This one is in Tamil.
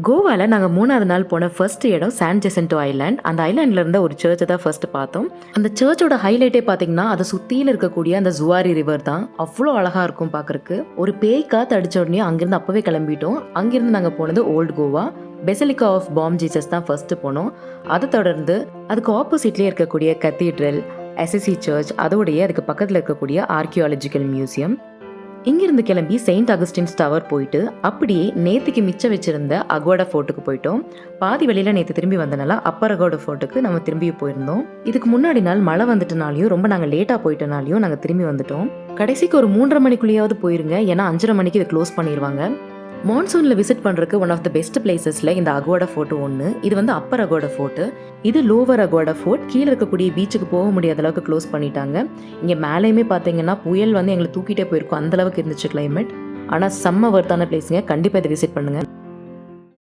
கோவாவில் நாங்கள் 3வது நாள் போன ஃபர்ஸ்ட் இடம் சான் ஜெசன்டோ ஐலாண்ட். அந்த ஐலாண்டில் இருந்த ஒரு சர்ச்சை தான் ஃபர்ஸ்ட் பார்த்தோம். அந்த சர்ச்சோட ஹைலைட்டே பார்த்தீங்கன்னா அதை சுற்றியில் இருக்கக்கூடிய அந்த ஜுவாரி ரிவர் தான். அவ்வளோ அழகாக இருக்கும் பார்க்குறக்கு. ஒரு பேய் காற்று அடித்த உடனே அங்கேருந்து அப்போவே கிளம்பிட்டோம். அங்கேருந்து நாங்கள் போனது Old Goa. Basilica of Bom Jesus தான் ஃபர்ஸ்ட் போனோம். அதை தொடர்ந்து அதுக்கு ஆப்போசிட்லேயே இருக்கக்கூடிய கத்தீட்ரல், எஸ்எஸ்சி சர்ச், அதோடைய அதுக்கு பக்கத்தில் இருக்கக்கூடிய ஆர்கியாலஜிக்கல் மியூசியம். இங்கிருந்து கிளம்பி செயின்ட் அகஸ்டின்ஸ் டவர் போயிட்டு அப்படியே நேற்றுக்கு மிச்சம் வச்சிருந்த அகோடா ஃபோர்ட்டுக்கு போயிட்டோம். பாதி வெளியில் நேற்று திரும்பி வந்தனால அப்பர் அகோடா ஃபோர்ட்டுக்கு நம்ம திரும்பி போயிருந்தோம். இதுக்கு முன்னாடி நாள் மழை வந்துட்டனாலையும் ரொம்ப நாங்கள் லேட்டாக போயிட்டனாலையும் நாங்கள் திரும்பி வந்துட்டோம். கடைசிக்கு ஒரு 3:30 மணிக்குள்ளேயாவது போயிருங்க, ஏன்னா 5:30 மணிக்கு இதை க்ளோஸ் பண்ணிடுவாங்க. மான்சூனில் விசிட் பண்ணுறதுக்கு ஒன் ஆஃப் த பெஸ்ட் பிளேசஸில் இந்த அகோடா ஃபோர்ட்டு ஒன்று. இது வந்து அப்பர் அகோடா ஃபோர்ட்டு, இது லோவர் அகோடா ஃபோர்ட். கீழே இருக்கக்கூடிய பீச்சுக்கு போக முடியாத அளவுக்கு க்ளோஸ் பண்ணிட்டாங்க. இங்கே மேலேயுமே பார்த்தீங்கன்னா புயல் வந்து எங்களை தூக்கிட்டே போயிருக்கும், அந்தளவுக்கு இருந்துச்சு கிளைமேட். ஆனால் செம்ம வர்த்தான பிளேஸுங்க, கண்டிப்பாக இதை விசிட் பண்ணுங்கள்.